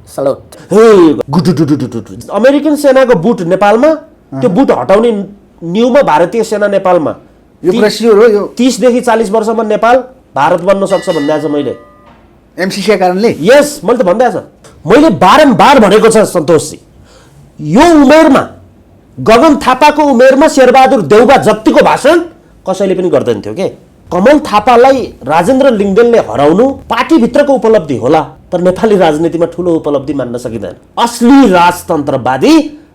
Slut American सेनाको boot नेपालमा त्यो बुट हटाउने न्यूमा भारतीय सेना नेपालमा यो कुरा स्योर हो। यो 30 देखि 40 वर्षमा नेपाल भारत बन्न सक्छ भन्दै आज मैले एमसीसी कारणले यस मैले त भन्दै आज मैले बारम्बार भनेको छ सन्तोषजी यो उमेरमा गगन थापाको उमेरमा शेरबहादुर देउबा जतिको भाषण कसैले पनि गर्दैन थियो के कमल थापालाई राजेन्द्र लिङ्गदेनले हराउनु पार्टीभित्रको उपलब्धि होला तर नेपाली राजनीतिमा ठूलो उपलब्धि मान्न सकिँदैन। असली राजतन्त्रवादी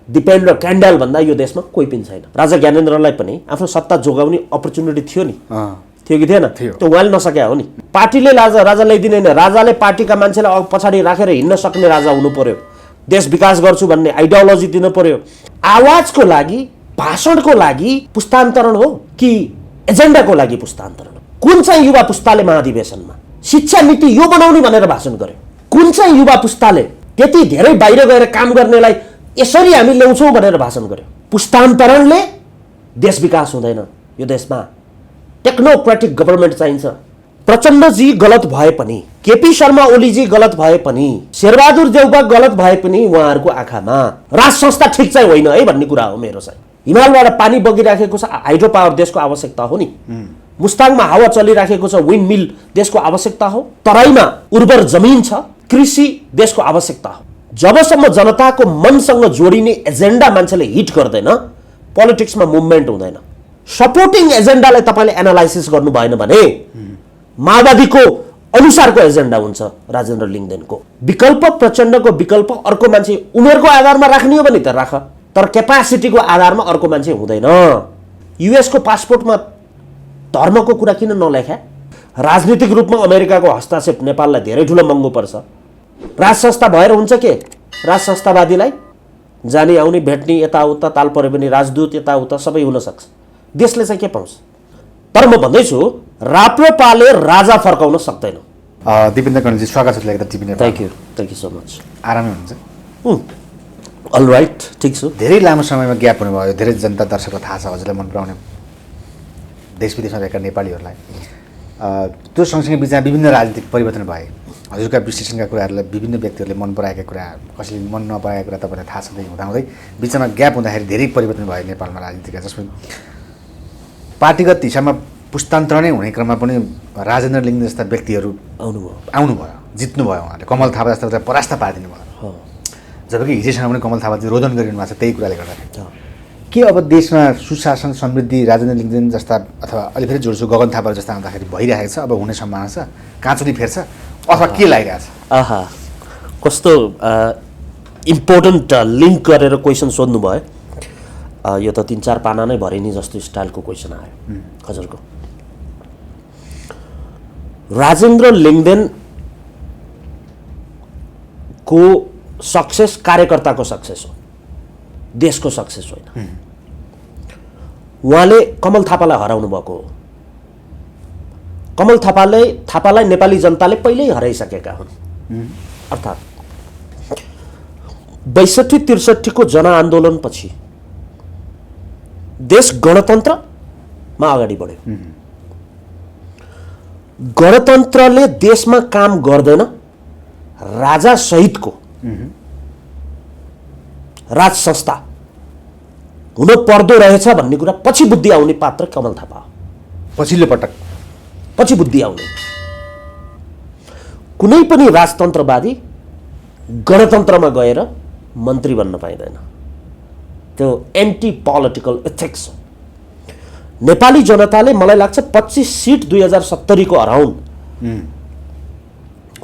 दिपेन्द्र क्यान्डल भन्दा यो देशमा कोही पनि छैन। राजा ज्ञानेन्द्रलाई पनि आफ्नो सत्ता जोगाउने अपर्च्युनिटी थियो नि थियो कि थिएन त्यो उहाँले नसक्या हो नि। पार्टीले राजा ल्याइदिने राजाले पार्टीका मान्छेलाई पछाडि राखेर हिँड्न सक्ने राजा हुनु पर्यो। देश विकास गर्छु भन्ने आइडियोलोजी दिनु पर्यो। आवाजको लागि भाषणको लागि पुस्तान्तरण हो कि एजेन्डाको लागि पुस्तान्तरण? कुन चाहिँ युवा पुस्ताले महाधिवेशनमा शिक्षा नीति यो बनाउने भनेर भाषण गर्यो? कुन चाहिँ युवा पुस्ताले त्यति धेरै बाहिर गएर काम गर्नेलाई यसरी हामी ल्याउँछौँ भनेर भाषण गर्यो? पुस्तान्तरणले देश विकास हुँदैन। यो देशमा टेक्नोक्रेटिक गभर्नमेन्ट चाहिन्छ। प्रचण्डजी गलत भए पनि, केपी शर्मा ओलीजी गलत भए पनि, शेरबहादुर देउबा गलत भए पनि उहाँहरूको आँखामा राज संस्था ठिक चाहिँ होइन है भन्ने कुरा हो मेरो चाहिँ। हिमालबाट पानी बगिराखेको छ, हाइड्रो पावर देशको आवश्यकता हो नि। मुस्ताङमा हावा चलिराखेको छ, विन्ड मिल देशको आवश्यकता हो। तराईमा उर्वर जमिन छ, कृषि देशको आवश्यकता हो। जबसम्म जनताको मनसँग जोडिने एजेन्डा मान्छेले हिट गर्दैन पोलिटिक्समा मुभमेन्ट हुँदैन। सपोर्टिङ एजेन्डालाई तपाईँले एनालाइसिस गर्नु भएन भने माओवादीको अनुसारको एजेन्डा हुन्छ राजेन्द्र लिङ्गदेनको। विकल्प प्रचण्डको विकल्प अर्को मान्छे उमेरको आधारमा राख्ने हो भने त राख, तर क्यापासिटीको आधारमा अर्को मान्छे हुँदैन। युएसको पासपोर्टमा धर्मको कुरा किन नलेख्या? राजनीतिक रूपमा अमेरिकाको हस्तक्षेप नेपाललाई धेरै ठुलो महँगो पर्छ। राज संस्था भएर हुन्छ के? राज संस्थावादीलाई जाने आउने भेट्ने यताउता ताल परे पनि राजदूत यताउता सबै हुन सक्छ। देशले चाहिँ के पाउँछ? तर म भन्दैछु राप्रपाले राजा फर्काउन सक्दैन। दिपेन्द्र कणेलजी स्वागत छ लेख्दा TV Nepal. Thank you so much. आरामै हुनुहुन्छ? अल राइट, ठिक छु। धेरै लामो समयमा ग्याप हुनुभयो। धेरै जनता दर्शकलाई थाहा छ, हजुरलाई मन पराउने देश विदेशमा रहेका नेपालीहरूलाई। त्यो सँगसँगै बिचमा विभिन्न राजनीतिक परिवर्तन भए। हजुरका विश्लेषणका कुराहरूलाई विभिन्न व्यक्तिहरूले मन पराएका कुरा, कसैले मन नपराएका कुरा तपाईँलाई थाहा छँदै हुँदाहुँदै बिचमा ग्याप हुँदाखेरि धेरै परिवर्तन भयो नेपालमा राजनीतिका, जसमा पार्टीगत हिसाबमा पुस्तान्तरणै हुने क्रममा पनि राजेन्द्र लिङ्गदेन जस्ता व्यक्तिहरू आउनुभयो, जित्नुभयो। उहाँले कमल थापा जस्ता परास्त पारिदिनु भयो। जबकि हिजोसँग पनि कमल थापाजी रोदन गरिनु भएको छ त्यही कुराले गर्दाखेरि। के अब देशमा सुशासन समृद्धि राजेन्द्र लिङ्गदेन जस्ता अथवा अलि फेरि जोड्छु गगन थापा जस्ता आउँदाखेरि भइरहेको छ, अब हुने सम्भावना छ, काँचुली फेर्छ अथवा के लागिरहेछ? कस्तो इम्पोर्टेन्ट लिङ्क गरेर क्वेसन सोध्नु भयो। यो त 3-4 पाना नै भरे नि जस्तो स्टाइलको क्वेसन आयो हजुरको। राजेन्द्र लिङ्गदेनको सक्सेस कार्यकर्ताको सक्सेस हो, देशको सक्सेस होइन। उहाँले कमल थापालाई हराउनु भएको हो। कमल थापालाई नेपाली जनताले पहिल्यै हराइसकेका हुन्। अर्थात् 62-63 को जनआन्दोलनपछि देश गणतन्त्रमा अगाडि बढ्यो। गणतन्त्रले देशमा काम गर्दैन, राजा सहितको राज संस्था हुन पर्दो रहेछ भन्ने कुरा पछि बुद्धि आउने पात्र कमल थापा हो। पछिल्लो पटक पछि बुद्धि आउने। कुनै पनि राजतन्त्रवादी गणतन्त्रमा गएर मन्त्री बन्न पाइँदैन। त्यो एन्टी पोलिटिकल एथिक्स हो। नेपाली जनताले मलाई लाग्छ 25 सिट 2070 को अराउन्ड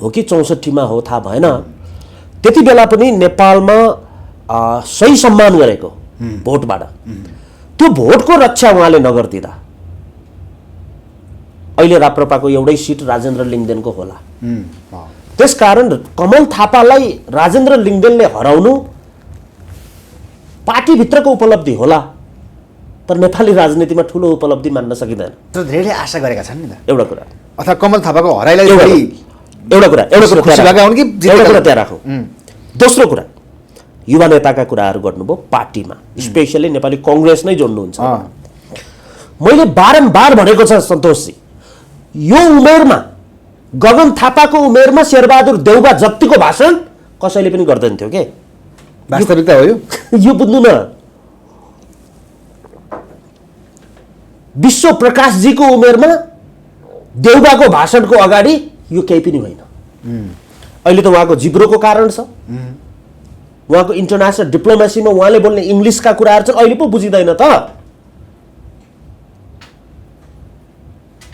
हो कि 64 मा हो थाहा भएन, त्यति बेला पनि नेपालमा सही सम्मान गरेको भोटबाट। त्यो भोटको रक्षा उहाँले नगर्दिँदा अहिले राप्रपाको एउटै सिट राजेन्द्र लिङ्गदेनको होला। त्यसकारण कमल थापालाई राजेन्द्र लिङ्गदेनले हराउनु पार्टीभित्रको उपलब्धि होला, तर नेपाली राजनीतिमा ठुलो उपलब्धि मान्न सकिँदैन। तर धेरैले आशा गरेका छन् नि त। एउटा कुरा अथवा कमल थापाको हराइलाई एउटा कुरा त्यहाँ राखौँ। दोस्रो कुरा युवा नेताका कुराहरू गर्नुभयो पार्टीमा, स्पेसली नेपाली कांग्रेस नै जोड्नुहुन्छ। मैले बारम्बार भनेको छ सन्तोषजी, यो उमेरमा गगन थापाको उमेरमा शेरबहादुर देउबा जतिको भाषण कसैले पनि गर्दैन थियो के वास्तविकता हो यो यो बुझ्नु न विश्व प्रकाशजीको उमेरमा देउबाको भाषणको अगाडि यो केही पनि होइन अहिले त उहाँको जिब्रोको कारण छ उहाँको इन्टरनेसनल डिप्लोमेसीमा उहाँले बोल्ने इङ्ग्लिसका कुराहरू चाहिँ अहिले पो बुझिँदैन त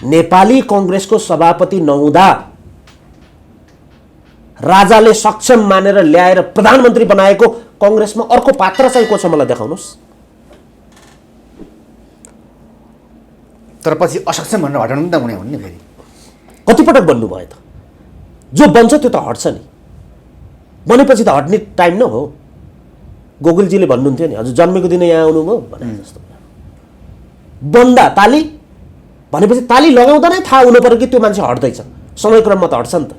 नेपाली कङ्ग्रेसको सभापति नहुँदा राजाले सक्षम मानेर ल्याएर प्रधानमन्त्री बनाएको कङ्ग्रेसमा अर्को पात्र चाहिँ को छ मलाई देखाउनुहोस् तर पछि असक्षम भनेर हटाउनु त हुने हुन् नि फेरि कतिपटक भन्नुभयो त जो बन्छ त्यो त हट्छ नि बनेपछि त हट्ने टाइम न हो गोकुलजीले भन्नुहुन्थ्यो नि हजुर जन्मेको दिन यहाँ आउनुभयो भने जस्तो बन्दा ताली भनेपछि ताली लगाउँदा नै थाहा हुनु पर्यो कि त्यो मान्छे हट्दैछ समयक्रममा त हट्छ नि त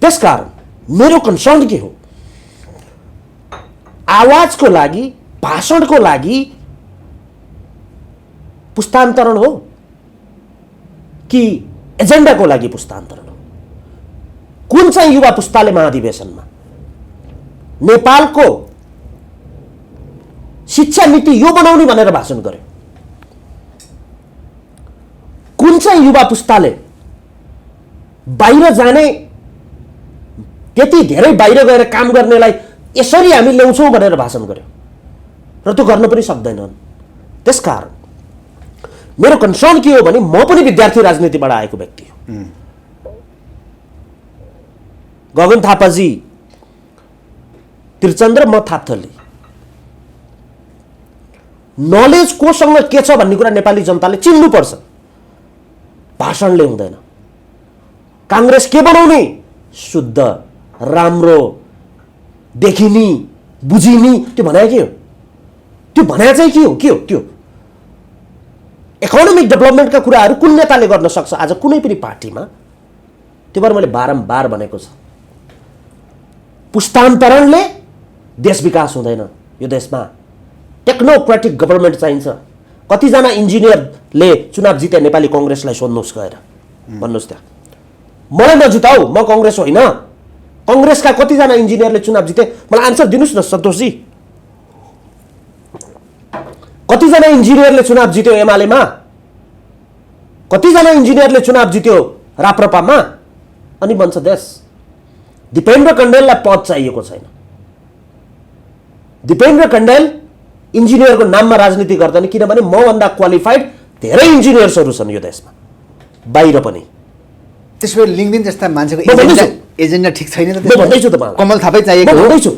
त्यसकारण मेरो कन्सर्न के हो आवाजको लागि भाषणको लागि पुस्तान्तरण हो कि एजेन्डाको लागि पुस्तान्तरण हो कुन चाहिँ युवा पुस्ताले महाधिवेशनमा नेपालको शिक्षा नीति यो बनाउने भनेर भाषण गर्यो कुन चाहिँ युवा पुस्ताले बाहिर जाने त्यति धेरै बाहिर गएर काम गर्नेलाई यसरी हामी ल्याउँछौँ भनेर भाषण गर्यो र त्यो गर्न पनि सक्दैनन् त्यसकारण मेरो कन्सर्न के हो भने म पनि विद्यार्थी राजनीतिबाट आएको व्यक्ति हो गगन थापाजी त्रिचन्द्र म थापथली नलेज कोसँग के छ भन्ने कुरा नेपाली जनताले चिन्नुपर्छ भाषणले हुँदैन काङ्ग्रेस के बनाउने शुद्ध राम्रो देखिने बुझिने त्यो भने के हो त्यो भने चाहिँ के हो त्यो इकोनोमिक डेभलपमेन्टका कुराहरू कुन नेताले गर्न सक्छ आज कुनै पनि पार्टीमा त्यो भएर मैले बारम्बार भनेको छ पुस्तान्तरणले देश विकास हुँदैन यो देशमा टेक्नोक्रेटिक गभर्नमेन्ट चाहिन्छ कतिजना इन्जिनियरले चुनाव जिते नेपाली कङ्ग्रेसलाई सोध्नुहोस् गएर भन्नुहोस् त्यहाँ मलाई नजिताऊ म कङ्ग्रेस होइन कङ्ग्रेसका कतिजना इन्जिनियरले चुनाव जिते मलाई आन्सर दिनुहोस् न सन्तोषजी कतिजना इन्जिनियरले चुनाव जित्यो एमालेमा कतिजना इन्जिनियरले चुनाव जित्यो राप्रपामा अनि बन्छ देश दिपेन्द्र कण्डेललाई पद चाहिएको छैन दिपेन्द्र कण्डेल इन्जिनियरको नाममा राजनीति गर्दैन किनभने मभन्दा क्वालिफाइड धेरै इन्जिनियर्सहरू छन् यो देशमा बाहिर पनि त्यसो भए लिङ्कदिन जस्ता मान्छेको म भन्दैछु। एजेन्डा ठिक छैन त म भन्दैछु तपाईँलाई कमल थापै म चाहिएको हो भन्दैछु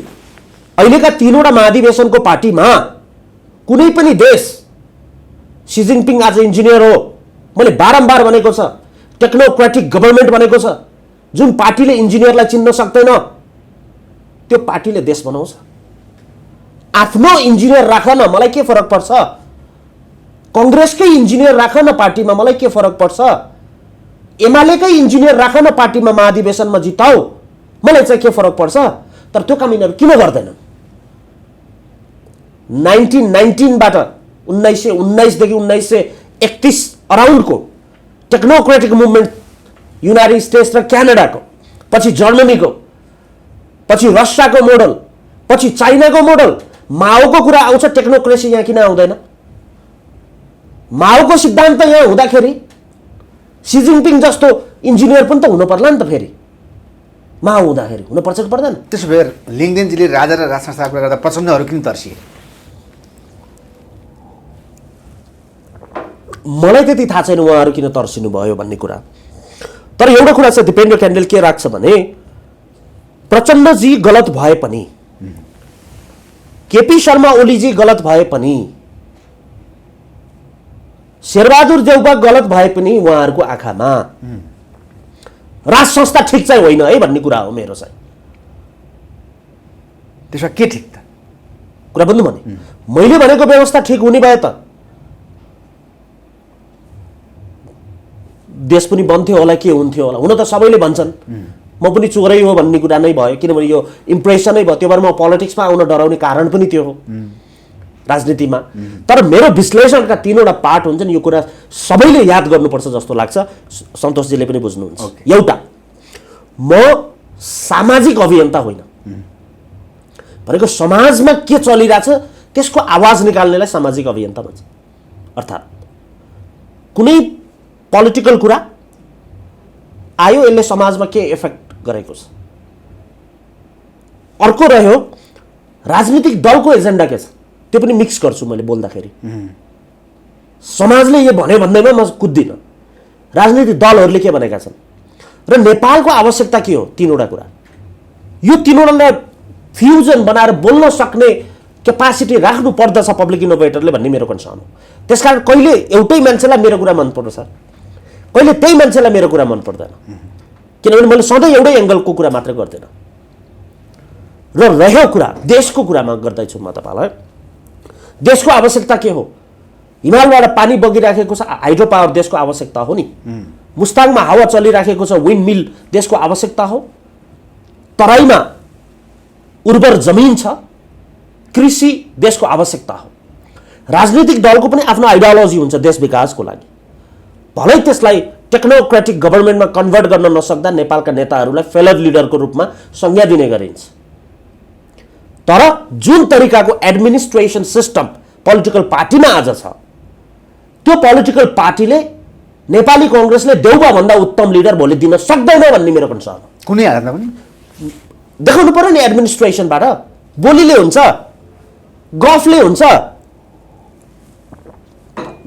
अहिलेका 3वटा महाधिवेशनको पार्टीमा कुनै पनि देश सी जिनपिङ आज इन्जिनियर हो मैले बारम्बार भनेको छ टेक्नोक्रेटिक गभर्नमेन्ट भनेको छ जुन पार्टीले इन्जिनियरलाई चिन्न सक्दैन त्यो पार्टीले देश बनाउँछ आफ्नो इन्जिनियर राख न मलाई के फरक पर्छ कङ्ग्रेसकै इन्जिनियर राख न पार्टीमा मलाई के फरक पर्छ एमालेकै इन्जिनियर राख न पार्टीमा महाधिवेशनमा जिताऊ मलाई चाहिँ के फरक पर्छ तर त्यो काम यिनीहरू किन गर्दैनन् 1919बाट 1919 देखि 1931 अराउन्डको टेक्नोक्रेटिक मुभमेन्ट युनाइटेड स्टेट्स र क्यानाडाको पछि जर्मनीको पछि रसियाको मोडल पछि चाइनाको मोडल माओको कुरा आउँछ टेक्नोक्रेसी यहाँ किन आउँदैन माओको सिद्धान्त यहाँ हुँदाखेरि सी जिनपिङ जस्तो इन्जिनियर पनि त हुनु पर्ला नि त फेरि माओ हुँदाखेरि हुनुपर्छ कि पर्दैन त्यसो भए लिङ्कदिनजीले राजा र राजसंस्थाको कुरा गर्दा प्रचण्डहरू किन तर्सिए मलाई त्यति थाहा छैन उहाँहरू किन तर्सिनु भयो भन्ने कुरा तर एउटा कुरा चाहिँ दिपेन्द्र क्याण्डेल के राख्छ भने प्रचण्डजी गलत भए पनि केपी शर्मा ओलीजी गलत भए पनि शेरबहादुर देउबा गलत भए पनि उहाँहरूको आँखामा राज संस्था ठिक चाहिँ होइन है भन्ने कुरा हो मेरो चाहिँ त्यसमा के ठिक त कुरा बुझ्नु भने मैले भनेको व्यवस्था ठिक हुने भए त देश पनि बन्थ्यो होला के हुन्थ्यो होला हुन त सबैले भन्छन् म पनि चोरै हो भन्ने कुरा नै भयो किनभने यो इम्प्रेसनै भयो त्यो भएर म पोलिटिक्समा आउन डराउने कारण पनि त्यो हो राजनीतिमा तर मेरो विश्लेषणका 3वटा पार्ट हुन्छन् यो कुरा सबैले याद गर्नुपर्छ जस्तो लाग्छ सन्तोषजीले पनि बुझ्नुहुन्छ एउटा म सामाजिक अभियन्ता होइन। भनेको समाजमा के चलिरहेछ त्यसको आवाज निकाल्नेलाई सामाजिक अभियन्ता भन्छ। अर्थात् कुनै पोलिटिकल कुरा आयो, यसले समाजमा के इफेक्ट गरेको छ। अर्को रह्यो राजनीतिक दलको एजेन्डा के छ, त्यो पनि मिक्स गर्छु मैले बोल्दाखेरि। समाजले यो भन्यो भन्दैमा म कुद्दिनँ, राजनीतिक दलहरूले के भनेका छन् र नेपालको आवश्यकता के हो, तीनवटा कुरा। यो तीनवटालाई फ्युजन बनाएर बोल्न सक्ने क्यापासिटी राख्नु पर्दछ पब्लिक इनोभेटरले भन्ने मेरो कन्सर्न हो। त्यसकारण कहिले एउटै मान्छेलाई मेरो कुरा मन पर्छ, कहिले त्यही मान्छेलाई मेरो कुरा मन पर्दैन, किनभने मैले सधैँ एउटै एङ्गलको कुरा मात्रै गर्दैन। र रह्यो कुरा देशको कुरामा गर्दैछु म तपाईँलाई, देशको आवश्यकता के हो। हिमालबाट पानी बगिराखेको छ, हाइड्रो पावर देशको आवश्यकता हो नि। मुस्ताङमा हावा चलिराखेको छ, विन्ड मिल देशको आवश्यकता हो। तराईमा उर्वर जमिन छ, कृषि देशको आवश्यकता हो। राजनीतिक दलको पनि आफ्नो आइडियोलोजी हुन्छ देश विकासको लागि। भलै त्यसलाई टेक्नोक्रेटिक गभर्मेन्टमा कन्भर्ट गर्न नसक्दा नेपालका नेताहरूलाई फेलर लिडरको रूपमा संज्ञा दिने गरिन्छ। तर जुन तरिकाको एडमिनिस्ट्रेसन सिस्टम पोलिटिकल पार्टीमा आज छ, त्यो पोलिटिकल पार्टीले नेपाली कांग्रेसले देउबा भन्दा उत्तम लिडर भोलि दिन सक्दैन भन्ने मेरो कन्सर्न हो। कुनै हालतमा पनि देखाउनु पर्यो नि एडमिनिस्ट्रेसनबाट। बोलीले हुन्छ, गफले हुन्छ,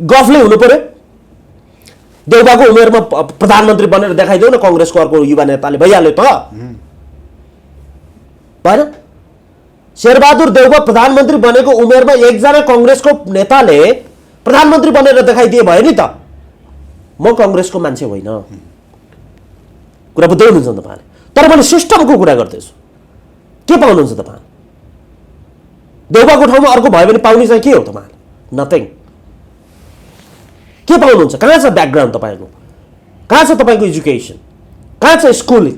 गफले हुनु पर्यो। देउबाको उमेरमा प्रधानमन्त्री बनेर देखाइदेऊ न कांग्रेसको अर्को युवा नेताले, भइहाल्यो त भएन। शेरबहादुर देउबा प्रधानमन्त्री बनेको उमेरमा एकजना कांग्रेसको नेताले प्रधानमन्त्री बनेर देखाइदिए भयो नि त। म कांग्रेसको मान्छे होइन, कुरा बुझ्दै हुनुहुन्छ तपाईँले। तर मैले सिस्टमको कुरा गर्दैछु। के पाउनुहुन्छ तपाईँ? देउबाको ठाउँमा अर्को भयो भने पाउने चाहिँ के हो तपाईँले? नथिङ। के पाउनुहुन्छ? कहाँ छ ब्याकग्राउन्ड तपाईँको? कहाँ छ तपाईँको एजुकेसन? कहाँ छ स्कुलिङ?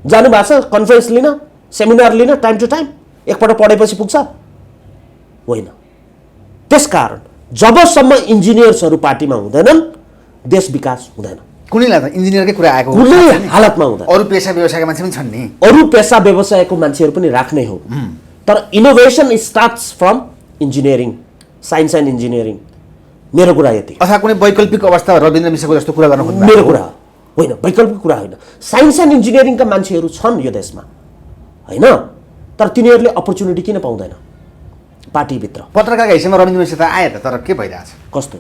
जानुभएको छ कन्फरेन्स लिन, सेमिनार लिन टाइम टु टाइम? एकपल्ट पढेपछि पुग्छ? होइन। त्यसकारण जबसम्म इन्जिनियर्सहरू पार्टीमा हुँदैनन् देश विकास हुँदैन। कुनै इन्जिनियरकै कुरा आएको कुनै हालतमा हुँदैन। अरू पेसा व्यवसायका मान्छे पनि छन् नि, अरू पेसा व्यवसायको मान्छेहरू पनि राख्ने हो। तर innovation starts from engineering, science and engineering. मेरो कुरा यति। अथवा कुनै वैकल्पिक अवस्था रविन्द्र मिश्रको जस्तो कुरा गर्न खोज्नु मेरो कुरा होइन, वैकल्पिक कुरा होइन। साइन्स एन्ड इन्जिनियरिङका मान्छेहरू छन् यो देशमा, होइन? तर तिनीहरूले अपर्च्युनिटी किन पाउँदैन पार्टीभित्र? पत्रकारका हिसाबमा रविन्द्र मिश्र त आए त, तर के भइरहेछ? कस्तो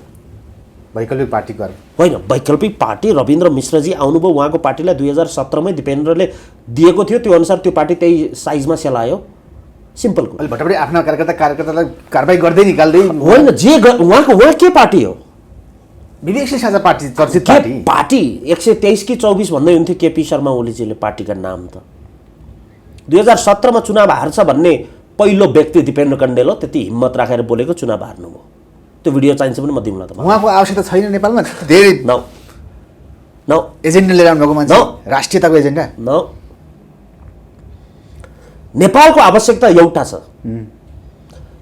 वैकल्पिक पार्टी गर होइन? वैकल्पिक पार्टी रविन्द्र मिश्रजी आउनुभयो, उहाँको पार्टीलाई 2017मै दिपेन्द्रले दिएको थियो, त्यो अनुसार त्यो पार्टी त्यही साइजमा सेलायो। सिम्पल कुरा। भट्टराई आफ्ना कार्यकर्तालाई कारबाही गर्दै निकाल्दै होइन। जे उहाँ के पार्टी हो? विवेकशील साझा पार्टी, चर्चित के पार्टी। पार्टी 123 कि 24 भन्दै हुन्थ्यो केपी शर्मा ओलीजीले पार्टीका नाम त। 2017मा चुनाव हार्छ भन्ने पहिलो व्यक्ति दिपेन्द्र कण्डेल हो। त्यति हिम्मत राखेर बोलेको, चुनाव हार्नुभयो। त्यो भिडियो चाहिन्छ पनि म दिउँला त। उहाँको आवश्यकता छैन नेपालमा? धेरै नौ नौ एजेन्डा लिएर आउनुभएको मान्छे, राष्ट्रियताको एजेन्डा नौ। नेपालको आवश्यकता एउटा छ।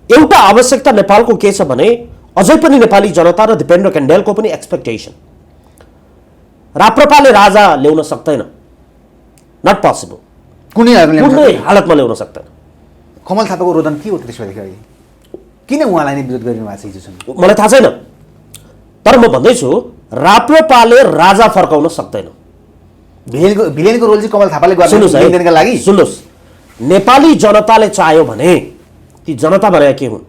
एउटा आवश्यकता नेपालको के छ भने अझै पनि नेपाली जनता र दिपेन्द्र कण्डेलको पनि एक्सपेक्टेसन, राप्रपाले राजा ल्याउन सक्दैन, नट पोसिबल। कुनै हालतमा ल्याउन सक्दैन। कमल थापाको रोदन के हो त्यसो भएदेखि? किन उहाँलाई नै विरोध गरिनु भएको छ हिजोसम्म? मलाई थाहा छैन, तर म भन्दैछु राप्रपाले राजा फर्काउन सक्दैन। भिलेनको रोल चाहिँ कमल थापाले गर्नका लागि। सुन्नुहोस्, नेपाली जनताले चाह्यो भने ती जनता भनेका के हुन्?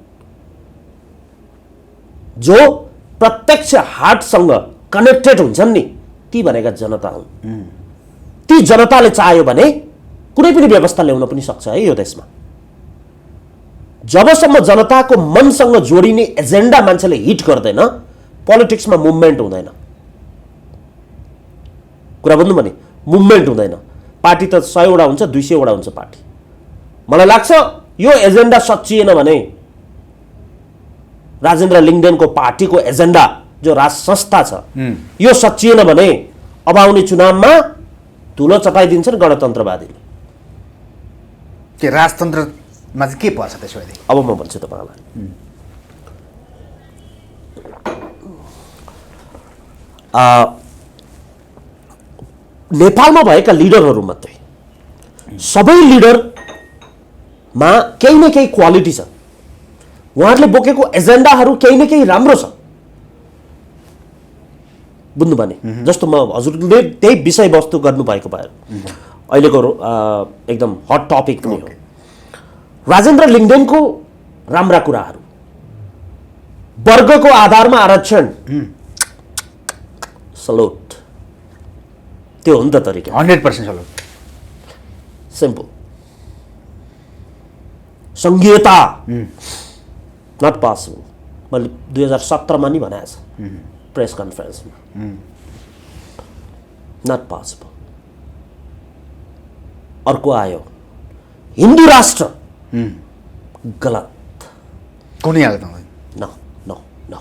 जो प्रत्यक्ष हार्टसँग कनेक्टेड हुन्छन् नि, ती भनेका जनता हुन्। ती जनताले चाह्यो भने कुनै पनि व्यवस्था ल्याउन पनि सक्छ है यो देशमा। जबसम्म जनताको मनसँग जोडिने एजेन्डा मान्छेले हिट गर्दैन, पोलिटिक्समा मुभमेन्ट हुँदैन। कुरा बुझ्नु भने मुभमेन्ट हुँदैन। पार्टी त 100 वटा हुन्छ, 200 वटा हुन्छ पार्टी। मलाई लाग्छ यो एजेन्डा सच्चिएन भने, राजेन्द्र लिङ्गदेनको पार्टीको एजेन्डा जो राज संस्था छ, यो सच्चिएन भने अब आउने चुनावमा धुलो चटाइदिन्छन् गणतन्त्रवादीले। के राजतन्त्रमा चाहिँ के पर्छ त्यसो भए? अब म भन्छु तपाईँलाई, नेपालमा भएका लिडरहरू मध्ये सबै लिडरमा केही न केही क्वालिटी छ, उहाँहरूले बोकेको एजेन्डाहरू केही न केही राम्रो छ, बुझ्नु भने। जस्तो म हजुरले त्यही विषयवस्तु गर्नुभएको भएर अहिलेको एकदम हट टपिक पनि हो राजेन्द्र लिङ्गदेनको राम्रा कुराहरू। वर्गको आधारमा आरक्षण, सलोट, त्यो हो नि त तरिका। 100% सलोट। सिम्पल। संघीयता नट पोसिबल। मैले 2017 मा नि भनेको छ प्रेस कन्फरेन्समा, नट पोसिबल। अर्को आयो हिन्दू राष्ट्र, गलत, कुनै हालतमा न न न।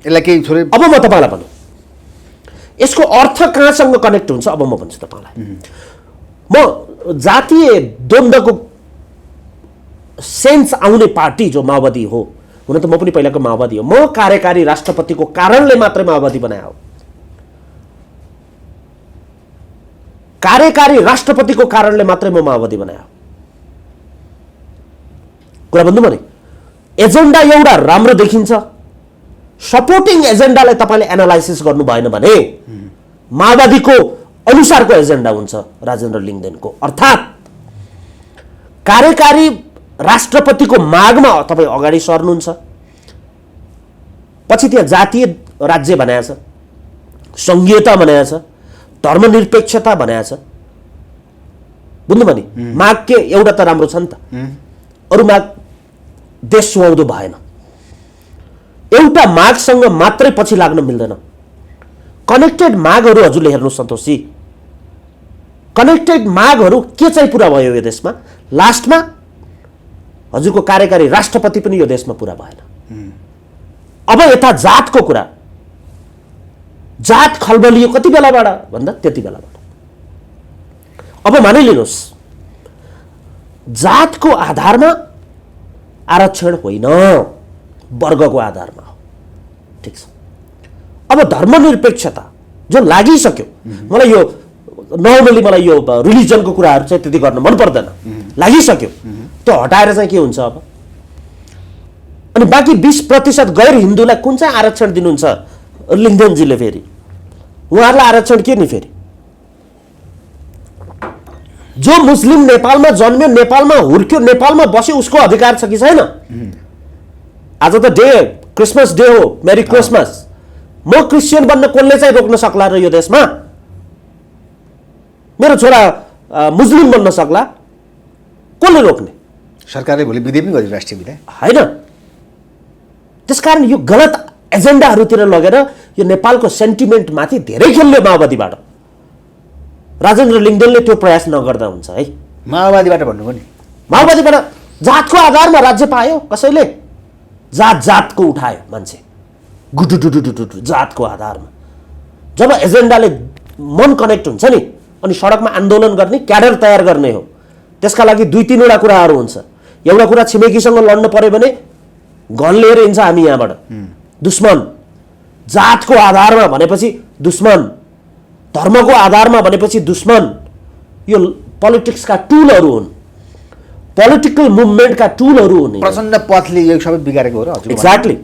यसलाई केही छोरे अब म तपाईँलाई भनौँ यसको अर्थ कहाँसँग कनेक्ट हुन्छ। अब म भन्छु तपाईँलाई, म जातीय द्वन्द्वको सेन्स आउने पार्टी जो माओवादी हो, हुन त म पनि पहिलाको माओवादी हो, म कार्यकारी राष्ट्रपतिको कारणले मात्रै माओवादी बनाए हो। कार्यकारी राष्ट्रपतिको कारणले मात्रै म माओवादी बनाए हो। कुरा भन्नु भने एजेन्डा एउटा राम्रो देखिन्छ, सपोर्टिङ एजेन्डालाई तपाईँले एनालाइसिस गर्नु भएन भने माओवादीको अनुसारको एजेन्डा हुन्छ राजेन्द्र लिङ्गदेनको। अर्थात् कार्यकारी राष्ट्रपतिको मागमा तपाईँ अगाडि सर्नुहुन्छ, पछि त्यहाँ जातीय राज्य बनाएको छ, सङ्घीयता बनाएको छ, धर्मनिरपेक्षता बनाएको छ, बुझ्नु भने। माग के एउटा त राम्रो छ नि त, अरू माग देश सुहाउँदो भएन। एउटा मागसँग मात्रै पछि लाग्न मिल्दैन। कनेक्टेड मागहरू हजुरले हेर्नु सन्तोषजी, कनेक्टेड मागहरू के चाहिँ पुरा भयो यो देशमा, लास्टमा हजुरको कार्यकारी राष्ट्रपति पनि यो देशमा पुरा भएन। अब यता जातको कुरा, जात खलबलियो कति बेलाबाट भन्दा त्यति बेलाबाट। अब मानिलिनुहोस् जातको आधारमा आरक्षण होइन, वर्गको आधारमा हो, ठिक छ। अब धर्मनिरपेक्षता जो लागिसक्यो, मलाई यो नर्मली मलाई यो रिलिजनको कुराहरू चाहिँ त्यति गर्न मन पर्दैन, लागिसक्यो त्यो हटाएर चाहिँ के हुन्छ अब। अनि बाँकी 20% गैर हिन्दूलाई कुन चाहिँ आरक्षण दिनुहुन्छ लिङ्गदेनजीले? फेरि उहाँहरूलाई आरक्षण के नि? फेरि जो मुस्लिम नेपालमा जन्म्यो, नेपालमा हुर्क्यो, नेपालमा बस्यो, उसको अधिकार छ कि छैन? आज त डे क्रिसमस डे हो, मेरी क्रिसमस। म क्रिस्चियन बन्न कसले चाहिँ रोक्न सक्ला र यो देशमा? मेरो छोरा मुस्लिम बन्न सक्ला, कसले रोक्ने? सरकारले भोलि विधेयक पनि गर्यो, राष्ट्रिय विधेयक होइन। त्यसकारण यो गलत एजेन्डाहरूतिर लगेर यो नेपालको सेन्टिमेन्टमाथि धेरै खेल्यो माओवादीबाट। राजेन्द्र लिङ्गदेनले त्यो प्रयास नगर्दा हुन्छ है। माओवादीबाट भन्नुभयो नि, माओवादीबाट जातको आधारमा राज्य पायो कसैले? जातको उठायो मान्छे, गुडुडुडुडुडु जातको आधारमा। जब एजेन्डाले मन कनेक्ट हुन्छ नि, अनि सडकमा आन्दोलन गर्ने, क्याडर तयार गर्ने हो। त्यसका लागि 2-3 कुराहरू हुन्छ। एउटा कुरा, छिमेकीसँग लड्न पर्यो भने गन लिएर हिँड्छ हामी यहाँबाट, दुश्मन। जातको आधारमा भनेपछि दुश्मन, धर्मको आधारमा भनेपछि दुश्मन। यो पोलिटिक्सका टुलहरू हुन्, पोलिटिकल मुभमेन्टका टुलहरू हुन्। प्रचण्ड पथले यो सबै बिगारेको हो र हजुर? एक्ज्याक्टली।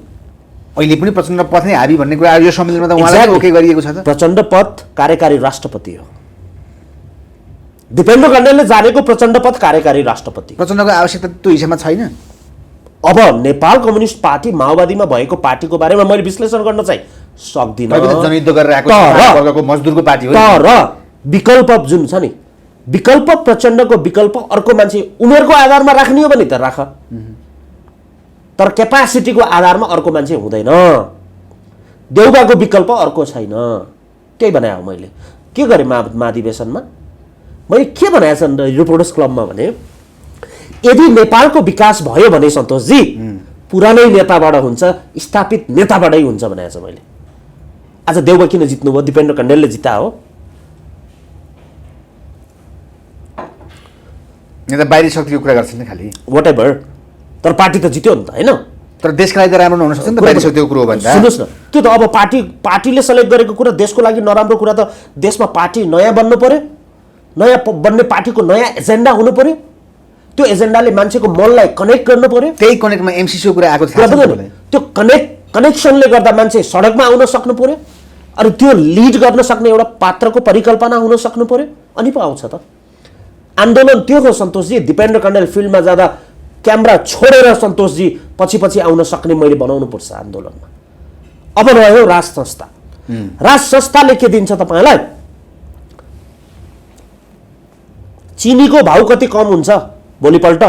अहिले पनि प्रचण्ड पथ नै हाबी भन्ने कुरा यो सम्मेलनमा त उहाँलाई ओके गरिएको छ त। प्रचण्ड पथ कार्यकारी राष्ट्रपति हो। दिपेन्द्र कण्डेलले जानेको प्रचण्ड पथ कार्यकारी राष्ट्रपति। प्रचण्डको आवश्यकता त्यो हिसाबमा छैन। अब नेपाल कम्युनिस्ट पार्टी माओवादीमा भएको पार्टीको बारेमा मैले विश्लेषण गर्न चाहिँ सक्दिनँ। जनयुद्ध गरेर आएको वर्गको मजदुरको पार्टी हो। तर विकल्प जुन छ नि, विकल्प प्रचण्डको विकल्प अर्को मान्छे उमेरको आधारमा राख्ने हो भने त राख, तर क्यापासिटीको आधारमा अर्को मान्छे हुँदैन। देउबाको विकल्प अर्को छैन। त्यही भने हो मैले। के गरेँ महाधिवेशनमा मैले के भनेको छ रिपोर्टर्स क्लबमा भने, यदि नेपालको विकास भयो भने सन्तोषजी पुरानै नेताबाट हुन्छ, स्थापित नेताबाटै हुन्छ भनेको छ मैले। आज देउबा किन जित्नुभयो? दिपेन्द्र कण्डेलले जिता हो। नेता बाहिरी शक्तिको कुरा गर्छन् खालि, वाट एभर, तर पार्टी त जित्यो नि त, होइन? तर देशका लागि त राम्रो नहुन सक्छ नि त बाहिरी शक्तिको कुरो हो भन्दा। सुन्नुहोस् न, त्यो त अब पार्टीले सेलेक्ट गरेको कुरा, देशको लागि नराम्रो कुरा त देशमा पार्टी नयाँ बन्नु पर्यो, नयाँ बन्ने पार्टीको नयाँ एजेन्डा हुनु पर्यो। त्यो एजेन्डाले मान्छेको मनलाई कनेक्ट गर्नु पर्यो। त्यही कनेक्टमा एमसिसीको कुरा आएको कुरा थियो। बुझ्यो नि? त्यो कनेक्सनले गर्दा मान्छे सडकमा आउन सक्नु पर्यो। अनि त्यो लिड गर्न सक्ने एउटा पात्रको परिकल्पना हुन सक्नु पर्यो, अनि पो आउँछ त आन्दोलन। त्यो हो सन्तोषजी, दिपेन्द्र कण्डेल फिल्डमा जाँदा क्यामेरा छोडेर सन्तोषजी पछि पछि आउन सक्ने मैले बनाउनु पर्छ आन्दोलनमा। अब रह्यो राज संस्था। राज संस्थाले के दिन्छ तपाईँलाई? चिनीको भाउ कति कम हुन्छ भोलिपल्ट?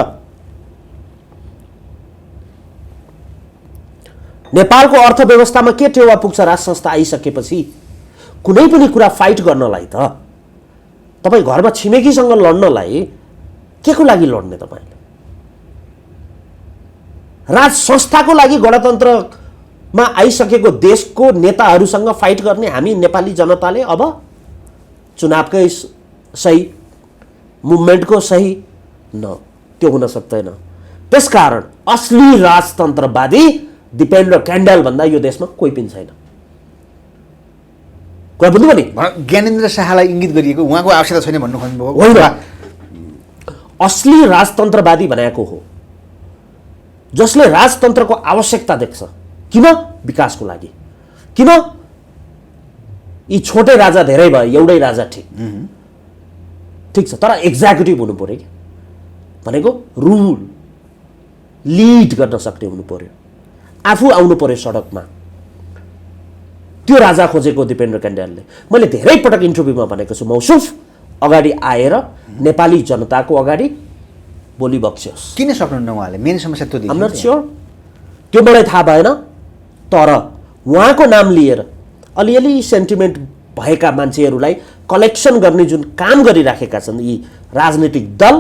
नेपालको अर्थव्यवस्थामा के टेवा पुग्छ राज संस्था आइसकेपछि? कुनै पनि कुरा फाइट गर्नलाई त तपाईँ घरमा छिमेकीसँग लड्नलाई के को लागि लड्ने? तपाईँले राज संस्थाको लागि गणतन्त्रमा आइसकेको देशको नेताहरूसँग फाइट गर्ने हामी नेपाली जनताले अब चुनावकै सही, मुभमेन्टको सही न, त्यो हुन सक्दैन। त्यसकारण असली राजतन्त्रवादी दिपेन्द्र कण्डेल भन्दा यो देशमा कोही पनि छैन। कुरा बुझ्नु नि? ज्ञानेन्द्र शाहलाई इङ्गित गरिएको, उहाँको आवश्यकता छैन भन्नु खोज्नुभयो? होइन, असली राजतन्त्रवादी बनाएको हो जसले राजतन्त्रको आवश्यकता देख्छ। किन? विकासको लागि। किन? यी छोटे राजा धेरै भयो, एउटै राजा ठिक छ, तर एक्जिक्युटिभ हुनु पर्यो। भनेको रुल लिड गर्न सक्ने हुनु पर्यो, आफू आउनु पर्यो सडकमा। त्यो राजा खोजेको दिपेन्द्र कण्डेलले। मैले धेरै पटक इन्टरभ्यूमा भनेको छु, मौसुफ अगाडि आएर नेपाली जनताको अगाडि बोली बक्स्योस्। किन सक्नुहुन्न उहाँले? मेन समस्या त्यो आम नट स्योर, त्यो मलाई थाहा भएन। तर उहाँको नाम लिएर अलिअलि सेन्टिमेन्ट भएका मान्छेहरूलाई कलेक्सन गर्ने जुन काम गरिराखेका छन् यी राजनीतिक दल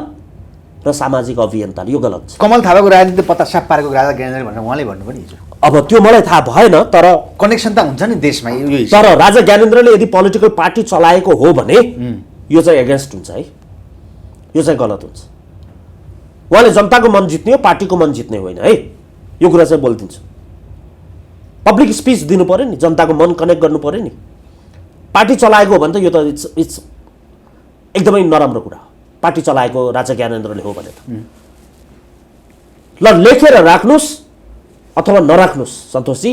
र सामाजिक अभियन्ताले, यो गलत छ। कमल थापाको राजनीति पत्ता साफ पारेको राजा ज्ञानेन्द्र भनेर उहाँले भन्नु पनि हिजो। अब त्यो मलाई थाहा भएन, तर कनेक्सन त हुन्छ नि देशमा यो। तर राजा ज्ञानेन्द्रले यदि पोलिटिकल पार्टी चलाएको हो भने यो चाहिँ एगेन्स्ट हुन्छ है, यो चाहिँ गलत हुन्छ। उहाँले जनताको मन जित्ने हो, पार्टीको मन जित्ने होइन है, यो कुरा चाहिँ बोलिदिन्छु। पब्लिक स्पिच दिनु पर्यो नि, जनताको मन कनेक्ट गर्नु पर्यो नि। पार्टी चलाएको हो भने त यो त इट्स एकदमै नराम्रो कुरा हो। पार्टी चलाएको राजा ज्ञानेन्द्रले हो भने त ल लेखेर राख्नुहोस् अथवा नराख्नुहोस् सन्तोषजी,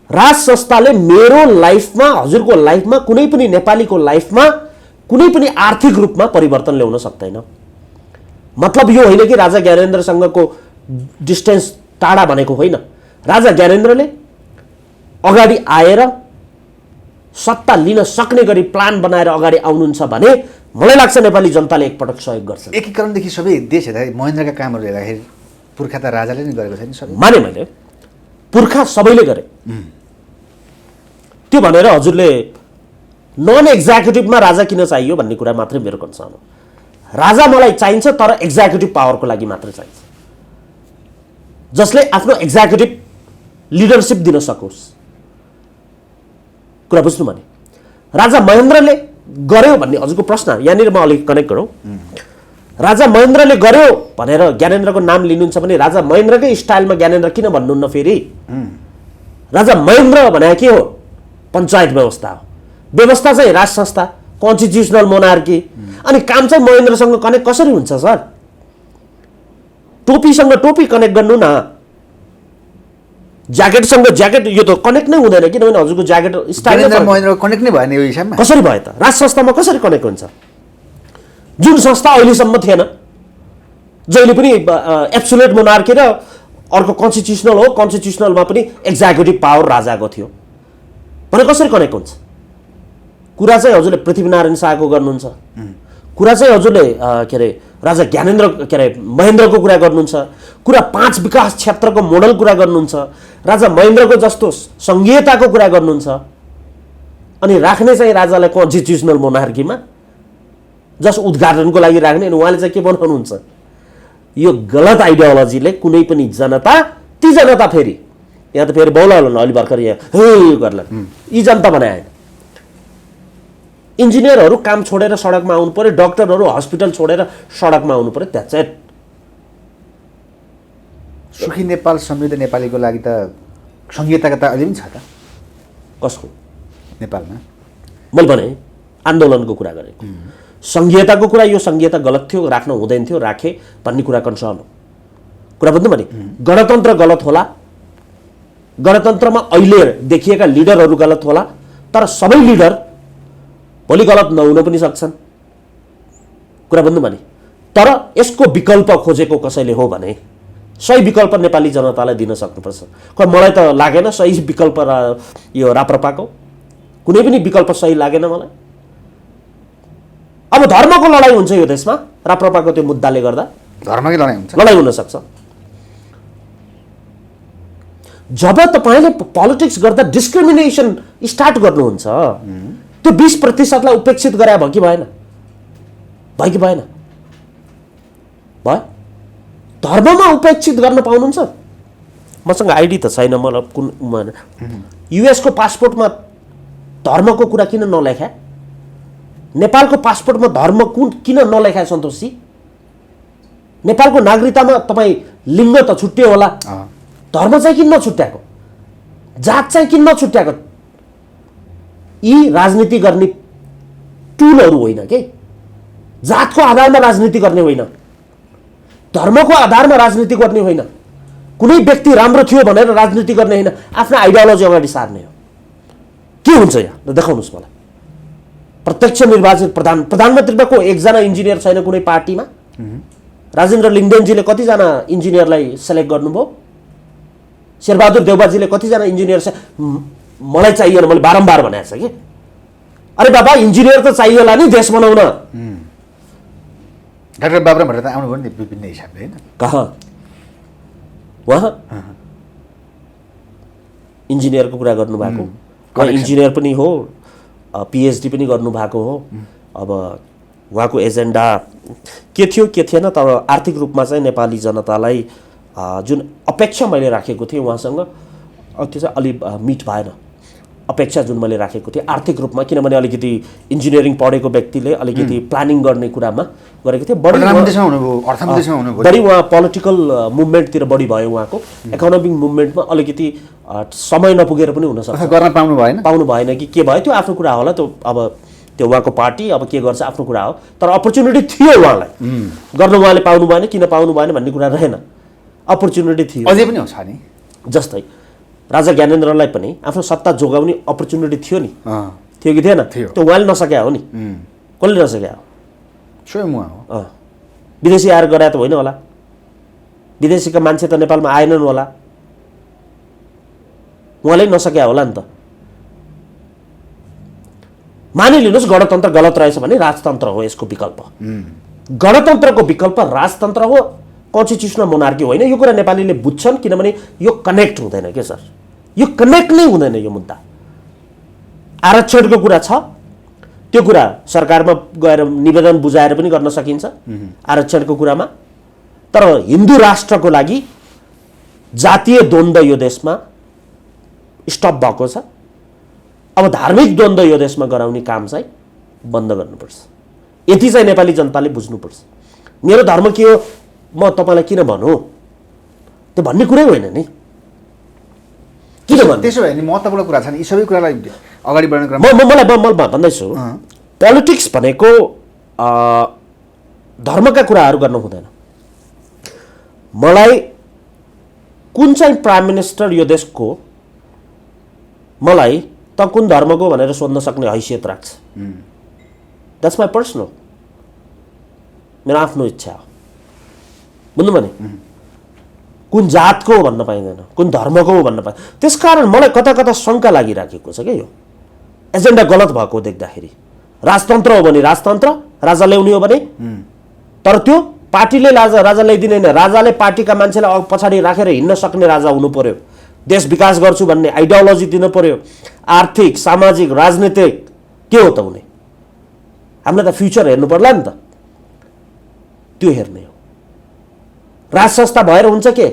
राज संस्थाले मेरो लाइफमा, हजुरको लाइफमा, कुनै पनि नेपालीको लाइफमा कुनै पनि आर्थिक रूपमा परिवर्तन ल्याउन सक्दैन। मतलब यो होइन कि राजा ज्ञानेन्द्रसँगको डिस्टेन्स टाढा भनेको होइन। राजा ज्ञानेन्द्रले अगाडि आएर सत्ता लिन सक्ने गरी प्लान बनाएर अगाडि आउनुहुन्छ भने मलाई लाग्छ नेपाली जनताले एकपटक सहयोग गर्छ। एकीकरणदेखि सबै देश हेर्दा महेन्द्रका कामहरू हेर्दाखेरि पुर्खा त राजाले नै गरेको छैन सबै? माने मैले पुर्खा सबैले गरे त्यो भनेर हजुरले नन एक्जिक्युटिभमा राजा किन चाहियो भन्ने कुरा मात्रै मेरो कन्सर्न हो। राजा मलाई चाहिन्छ, तर एक्जिक्युटिभ पावरको लागि मात्रै चाहिन्छ, जसले आफ्नो एक्जिक्युटिभ लिडरसिप दिन सकोस्। कुरा बुझ्नु भने राजा महेन्द्रले गर्यो भन्ने हजुरको प्रश्न यहाँनिर म अलिक कनेक्ट गरौँ। राजा महेन्द्रले गर्यो भनेर ज्ञानेन्द्रको नाम लिनुहुन्छ भने राजा महेन्द्रकै स्टाइलमा ज्ञानेन्द्र किन भन्नुहुन्न फेरि? राजा महेन्द्र भने के हो? पञ्चायत व्यवस्था हो। व्यवस्था चाहिँ राज संस्था, कन्स्टिट्युसनल मोनार्की। अनि काम चाहिँ महेन्द्रसँग कनेक्ट कसरी हुन्छ सर? टोपीसँग टोपी कनेक्ट गर्नु न, ज्याकेटसँग ज्याकेट, यो त कनेक्ट नै हुँदैन। किनभने हजुरको ज्याकेट स्टाइल महेन्द्र कनेक्ट नै भएन यो हिसाबमा। कसरी भयो त? राज संस्थामा कसरी कनेक्ट हुन्छ? जुन संस्था अहिलेसम्म थिएन, जहिले पनि एब्सोल्युट मोनार्की र अर्को कन्स्टिट्युसनल हो, कन्स्टिट्युसनलमा पनि एक्जिक्युटिभ पावर राजाको थियो भने कसरी कनेक्ट हुन्छ? कुरा चाहिँ हजुरले पृथ्वीनारायण शाहको गर्नुहुन्छ, कुरा चाहिँ हजुरले के अरे राजा ज्ञानेन्द्र के अरे महेन्द्रको कुरा गर्नुहुन्छ, कुरा 5 विकास क्षेत्रको मोडल कुरा गर्नुहुन्छ, राजा महेन्द्रको जस्तो सङ्घीयताको कुरा गर्नुहुन्छ, अनि राख्ने चाहिँ राजालाई कन्स्टिट्युसनल मोनार्कीमा जस उद्घाटनको लागि राख्ने, अनि उहाँले चाहिँ के बनाउनुहुन्छ? यो गलत आइडियोलोजीले कुनै पनि जनता, ती जनता फेरि यहाँ त फेरि बौला होला अलि भर्खर यहाँ हे गर्ला, यी जनता बनाए। इन्जिनियरहरू काम छोडेर सडकमा आउनु पर्यो, डक्टरहरू हस्पिटल छोडेर सडकमा आउनु पर्यो। That's it. सुखी नेपाल समृद्ध नेपालीको लागि त सङ्घीयताका त अझै पनि छ त? कसको? नेपालमा मैले भने आन्दोलनको कुरा गरेको। सङ्घीयताको कुरा, यो सङ्घीयता गलत थियो, राख्न हुँदैन थियो, राखे भन्ने कुरा कन्सर्न हो। कुरा बुझ्नु भने गणतन्त्र गलत होला, गणतन्त्रमा अहिले देखिएका लिडरहरू गलत होला, तर सबै लिडर भोलि गलत नहुन पनि सक्छन्। कुरा बुझ्नु भने तर यसको विकल्प खोजेको कसैले हो भने सही विकल्प नेपाली जनतालाई दिन सक्नुपर्छ। मलाई त लागेन सही विकल्प यो राप्रपाको कुनै पनि विकल्प सही लागेन मलाई। अब धर्मको लडाइँ हुन्छ यो देशमा राप्रपाको त्यो मुद्दाले गर्दा, धर्मकै लडाइँ हुन्छ, लडाइँ हुन सक्छ। जब तपाईँले पोलिटिक्स गर्दा डिस्क्रिमिनेसन स्टार्ट गर्नुहुन्छ, त्यो 20% उपेक्षित गरे भयो कि भएन? भयो कि भएन? भयो। धर्ममा उपेक्षित गर्न पाउनुहुन्छ? मसँग आइडी त छैन, मलाई कुन युएसको पासपोर्टमा धर्मको कुरा किन नलेखा? नेपालको पासपोर्टमा धर्म किन नलेखा सन्तोषजी? नेपालको नागरिकतामा तपाईँ लिङ्ग त छुट्टियो होला, धर्म चाहिँ किन नछुट्याएको? जात चाहिँ किन नछुट्याएको? यी राजनीति गर्ने टुलहरू होइन के, जातको आधारमा राजनीति गर्ने होइन, धर्मको आधारमा राजनीति गर्ने होइन, कुनै व्यक्ति राम्रो थियो भनेर राजनीति गर्ने होइन, आफ्नो आइडियोलोजी अगाडि सार्ने हो। के हुन्छ यहाँ देखाउनुहोस् मलाई। प्रत्यक्ष निर्वाचित प्रधानमन्त्रीमा को एकजना इन्जिनियर छैन कुनै पार्टीमा? राजेन्द्र लिङ्गदेनजीले कतिजना इन्जिनियरलाई सेलेक्ट गर्नुभयो? शेरबहादुर देउबाजीले कतिजना इन्जिनियर मलाई चाहिएन, मैले बारम्बार भनेको छ कि अरे बाबा इन्जिनियर त चाहिएला नि देश बनाउन। डाक्टर बाबुराम भट्टराई त आउनुभयो नि विभिन्न हिसाबले होइन? कहाँ उहाँ इन्जिनियरको कुरा गर्नुभएको, इन्जिनियर पनि हो, पिएचडी पनि गर्नुभएको हो। अब उहाँको एजेन्डा के थियो के थिएन, तर आर्थिक रूपमा चाहिँ नेपाली जनतालाई जुन अपेक्षा मैले राखेको थिएँ उहाँसँग त्यो चाहिँ अलि मिट भएन। अपेक्षा जुन मैले राखेको थिएँ आर्थिक रूपमा, किनभने अलिकति इन्जिनियरिङ पढेको व्यक्तिले अलिकति प्लानिङ गर्ने कुरामा गरेको थिएँ। बढी उहाँ पोलिटिकल मुभमेन्टतिर बढी भयो, उहाँको इकोनोमिक मुभमेन्टमा अलिकति समय नपुगेर पनि हुनसक्छ गर्न पाउनु भएन कि के भयो, त्यो आफ्नो कुरा होला। त्यो अब त्यो उहाँको पार्टी अब के गर्छ आफ्नो कुरा हो, तर अपर्च्युनिटी थियो उहाँलाई गर्न, उहाँले पाउनु भएन, किन पाउनु भएन भन्ने कुरा रहेन, अपर्च्युनिटी थियो। अझै पनि छ नि, जस्तै राजा ज्ञानेन्द्रलाई पनि आफ्नो सत्ता जोगाउने अपर्च्युनिटी थियो नि, थियो कि थिएन? त्यो उहाँले नसके हो नि, कसले नसके हो? स्वयं उहाँ हो। विदेशी आएर गराए त होइन होला, विदेशीका मान्छे त नेपालमा आएनन् होला, उहाँले नसके होला नि त। मानिलिनुहोस् गणतन्त्र गलत रहेछ भने राजतन्त्र हो यसको विकल्प। गणतन्त्रको विकल्प राजतन्त्र हो, कन्स्टिट्युसनल मोनार्की होइन। यो कुरा नेपालीले बुझ्छन्, किनभने यो कनेक्ट हुँदैन के सर, यो कनेक्ट नै हुँदैन यो मुद्दा। आरक्षणको कुरा छ, त्यो कुरा सरकारमा गएर निवेदन बुझाएर पनि गर्न सकिन्छ आरक्षणको कुरामा, तर हिन्दू राष्ट्रको लागि जातीय द्वन्द्व यो देशमा स्टप भएको छ। अब धार्मिक द्वन्द्व यो देशमा गराउने काम चाहिँ बन्द गर्नुपर्छ। यति चाहिँ नेपाली जनताले बुझ्नुपर्छ। मेरो धर्म के हो म तपाईँलाई किन भनौँ, त्यो भन्ने कुरै होइन नि। किन भन्नु? त्यसो भए नि महत्त्वपूर्ण कुरा छ नि, यी सबै कुरालाई अगाडि बढाउने क्रममा मलाई भन्दैछु पोलिटिक्स भनेको धर्मका कुराहरू गर्न हुँदैन। मलाई कुन चाहिँ प्राइम मिनिस्टर यो देशको मलाई त कुन धर्मको भनेर सोध्न सक्ने हैसियत राख्छ। द्याट्स माई पर्सनल, मेरो आफ्नो इच्छा हो। बुझ्नु भने कुन जातको हो भन्न पाइँदैन, कुन धर्मको हो भन्न पाइँदैन। त्यसकारण मलाई कता कता शङ्का लागिराखेको छ क्या, यो एजेन्डा गलत भएको देख्दाखेरि। राजतन्त्र हो भने राजतन्त्र, राजा ल्याउने हो भने, तर त्यो पार्टीले राजा ल्याइदिने होइन, राजाले पार्टीका मान्छेलाई पछाडि राखेर हिँड्न सक्ने राजा हुनु पर्यो। देश विकास गर्छु भन्ने आइडियोलोजी दिनु पर्यो। आर्थिक सामाजिक राजनीतिक के हो त हुने, हामीलाई त फ्युचर हेर्नु पर्ला नि त, त्यो हेर्ने हो। राज संस्था भएर हुन्छ के?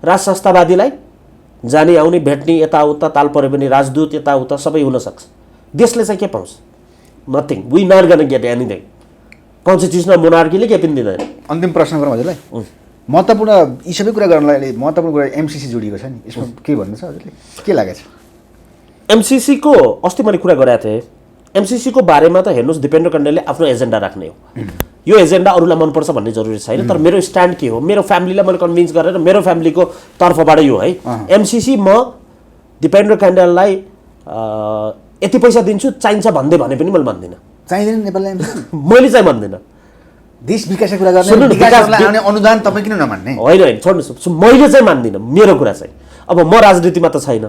राज संस्थावादीलाई जाने आउने भेट्ने यताउता ताल पऱ्यो भने राजदूत यताउता सबै हुनसक्छ। देशले चाहिँ के पाउँछ? Nothing. We not gonna get anything. Constitutional मोनार्कीले के पनि दिँदैन। अन्तिम प्रश्न गरौँ हजुरलाई। महत्त्वपूर्ण यी सबै कुरा गर्नलाई महत्त्वपूर्ण कुरा एमसिसी जोडिएको छ नि, यसमा के भन्नु छ हजुरले, के लागेको छ? एमसिसीको अस्ति मैले कुरा गरेको थिएँ, एमसीसी को बारेमा त हेर्नुहोस् दिपेन्द्र कण्डेलले आफ्नो एजेन्डा राख्ने हो यो एजेन्डा अरूलाई मनपर्छ भन्ने जरुरी छैन तर मेरो स्ट्यान्ड के हो मेरो फ्यामिलीलाई मैले कन्भिन्स गरेर मेरो फ्यामिलीको तर्फबाट यो है एमसीसी म दिपेन्द्र कण्डेललाई यति पैसा दिन्छु चाहिन्छ भन्दै भने पनि मैले भन्दिनँ चाहिँदैन नेपाललाई मैले चाहिँ भन्दिनँ देश विकासको कुरा सुन्नु गर्ने न, विकासलाई आउने अनुदान तपाईँ किन नमान्ने होइन छोड्नुहोस् मैले चाहिँ मान्दिनँ मेरो कुरा चाहिँ अब म राजनीतिमा त छैन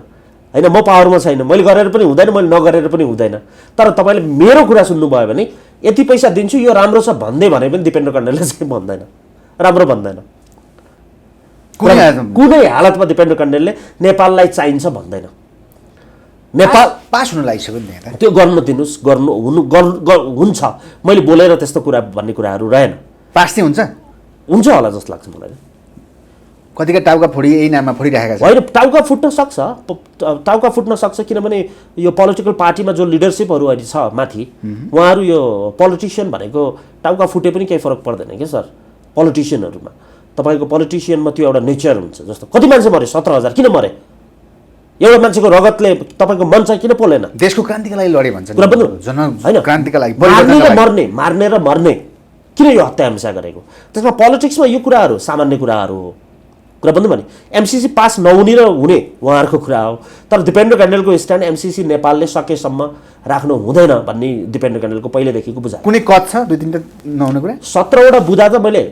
होइन म पावरमा छैन मैले गरेर पनि हुँदैन मैले नगरेर पनि हुँदैन तर तपाईँले मेरो कुरा सुन्नुभयो भने यति पैसा दिन्छु यो राम्रो छ भन्दै भने पनि दिपेन्द्र कण्डेलले चाहिँ भन्दैन राम्रो भन्दैन कुनै हालतमा दिपेन्द्र कण्डेलले नेपाललाई चाहिन्छ भन्दैन नेपाल पास हुन लागिसक्यो नि यहाँ त त्यो गर्न दिनुहोस् हुन्छ मैले बोलेर त्यस्तो कुरा भन्ने कुराहरू रहेन पास चाहिँ हुन्छ होला जस्तो लाग्छ मलाई कतिका टाउका फोडी यही नाममा फोडिराखेका छन् होइन टाउका फुट्न सक्छ किनभने यो पोलिटिकल पार्टीमा जो लिडरसिपहरू अहिले छ माथि उहाँहरू यो पोलिटिसियन भनेको टाउका फुटे पनि केही फरक पर्दैन क्या सर पोलिटिसियनहरूमा तपाईँको पोलिटिसियनमा त्यो एउटा नेचर हुन्छ जस्तो कति मान्छे मरे 17,000 किन मरे एउटा मान्छेको रगतले तपाईँको मन चाहिँ किन पोलेन देशको क्रान्तिका लागि लडे भन्छ कुरा बुझ्नु होइन क्रान्तिका लागि मार्ने र मर्ने किन यो हत्या हिंसा गरेको त्यसमा पोलिटिक्समा यो कुराहरू सामान्य कुराहरू हो कुरा बुझ्नु भने एमसीसी पास नहुने र हुने उहाँहरूको कुरा हो तर दिपेन्द्र कण्डेलको स्ट्यान्ड एमसीसी नेपालले सकेसम्म राख्नु हुँदैन भन्ने दिपेन्द्र कण्डेलको पहिलेदेखिको बुझाइ कुनै कद छ 2-3टा नहुने कुरा 17वटा बुझा त मैले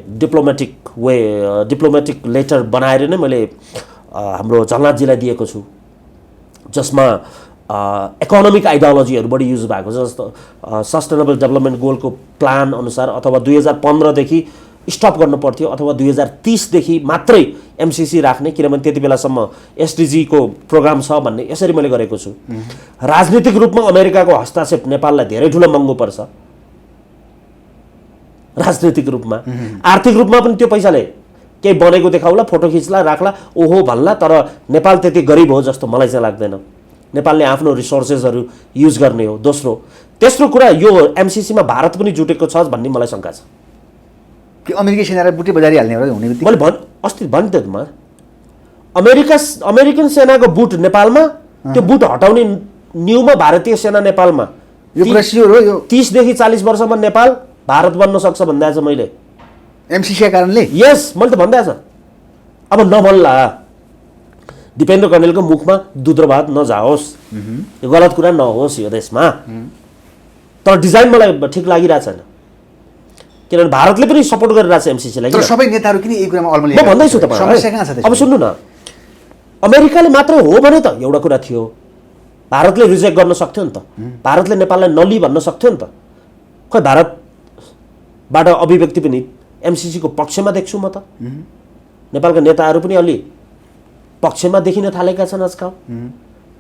डिप्लोमेटिक लेटर बनाएर नै मैले हाम्रो झलनाथजीलाई दिएको छु जसमा इकोनोमिक आइडियोलोजीहरू बढी युज भएको छ जस्तो सस्टेनेबल डेभलपमेन्ट गोलको प्लान अनुसार अथवा 2015 देखि स्टप गर्नु पर्थ्यो अथवा 2030 देखि मात्रै एमसीसी राख्ने किनभने त्यति बेलासम्म एसडीजी को प्रोग्राम छ भन्ने यसरी मैले गरेको छु राजनीतिक रूपमा अमेरिकाको हस्तक्षेप नेपाललाई धेरै ठुलो महँगो पर्छ राजनीतिक रूपमा आर्थिक रूपमा पनि त्यो पैसाले केही बनेको देखाउला फोटो खिच्ला राख्ला ओहो भन्ला तर नेपाल त्यति गरिब हो जस्तो मलाई चाहिँ लाग्दैन नेपालले आफ्नो रिसोर्सेसहरू युज गर्ने हो तेस्रो कुरा यो एमसीसीमा भारत पनि जुटेको छ भन्ने मलाई शङ्का छ कि अमेरिकी सेनालाई बुटे बजारी हाल्ने हो हुने बित्तिकै मैले अस्ति भने त म अमेरिकन सेनाको बुट नेपालमा त्यो बुट हटाउने न्यूमा भारतीय सेना नेपालमा यो कुरा स्योर हो यो 30 देखि 40 वर्षमा नेपाल भारत बन्न सक्छ भन्दै छ मैले एमसीसी कारणले यस मैले त भन्दै छ अब नभन्ला दिपेन्द्र कण्डेलको मुखमा दुध्रभात नजाओस् यो गलत कुरा नहोस् यो देशमा तर डिजाइन मलाई ठिक लागिरहेको छैन किनभने भारतले पनि सपोर्ट गरिरहेको छ एमसीसीलाई तर सबै नेताहरू किन यही कुरामा अल्मलिए म भन्दैछु तपाईहरुलाई समस्या कहाँ छ अब सुन्नु न अमेरिकाले मात्र हो भने त एउटा कुरा थियो भारतले रिजेक्ट गर्न सक्थ्यो नि त भारतले नेपाललाई नली भन्न सक्थ्यो नि त खै भारतबाट अभिव्यक्ति पनि एमसीसी को पक्षमा देख्छु म त नेपालका नेताहरू पनि अलि पक्षमा देखिन थालेका छन् आजकल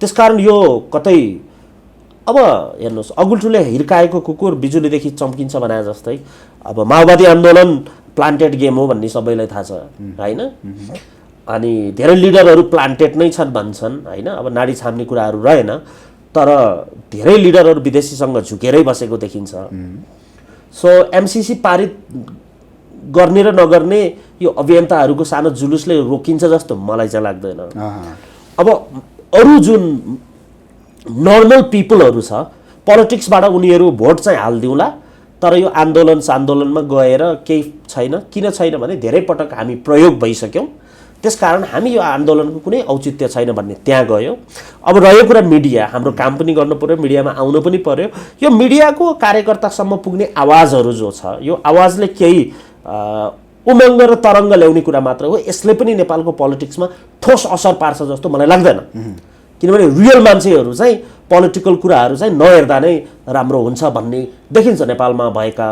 त्यसकारण यो कतै अब हेर्नुहोस् अगुल्टुले हिर्काएको कुकुर बिजुलीदेखि चम्किन्छ भने जस्तै अब माओवादी आन्दोलन प्लान्टेड गेम हो भन्ने सबैलाई थाहा छ हैन अनि धेरै लिडरहरू प्लान्टेड नै छन् भन्छन् हैन अब नाडी छाम्ने कुराहरू रहेन तर धेरै लिडरहरू विदेशीसँग झुकेरै बसेको देखिन्छ सो एमसीसी पारित गर्ने र नगर्ने यो अभियन्ताहरूको सानो जुलुसले रोकिन्छ जस्तो मलाई चाहिँ लाग्दैन अब अरु जुन नर्मल पिपलहरू छ पोलिटिक्सबाट उनीहरू भोट चाहिँ हाल्दिउला तर यो आन्दोलनमा गएर केही छैन किन छैन भने धेरै पटक हामी प्रयोग भइसक्यौं त्यसकारण हामी यो आन्दोलनको कुनै औचित्य छैन भन्ने त्यहाँ गयो अब रह्यो कुरा मिडिया हाम्रो काम पनि गर्नु पर्यो मिडियामा आउनु पनि पर्यो यो मिडियाको कार्यकर्तासम्म पुग्ने आवाजहरू जो छ यो आवाजले केही उमङ्ग र तरङ्ग ल्याउने कुरा मात्र हो यसले पनि नेपालको पोलिटिक्समा ठोस असर पार्छ जस्तो मलाई लाग्दैन किनभने रियल मान्छेहरू चाहिँ पोलिटिकल कुराहरू चाहिँ नहेर्दा नै राम्रो हुन्छ भन्ने देखिन्छ नेपालमा भएका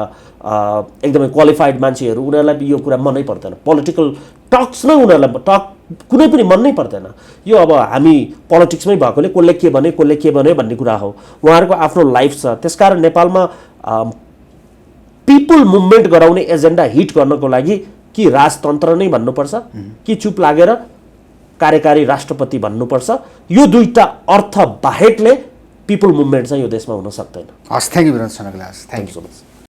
एकदमै क्वालिफाइड मान्छेहरू उनीहरूलाई यो कुरा मनै पर्दैन पोलिटिकल टक्स नै उनीहरूलाई कुनै पनि मन नै पर्दैन यो अब हामी पोलिटिक्समै भएकोले कसले के भने भन्ने कुरा हो उहाँहरूको आफ्नो लाइफ छ त्यसकारण नेपालमा पिपल मुभमेन्ट गराउने एजेन्डा हिट गर्नको लागि कि राजतन्त्र नै भन्नुपर्छ कि चुप लागेर कार्यकारी राष्ट्रपति भन्नुपर्छ यो दुईटा अर्थ बाहेकले पिपल मुभमेन्ट चाहिँ यो देशमा हुन सक्दैन हस् थ्यांक यू विनोद सनकलास थ्यांक यू सो मच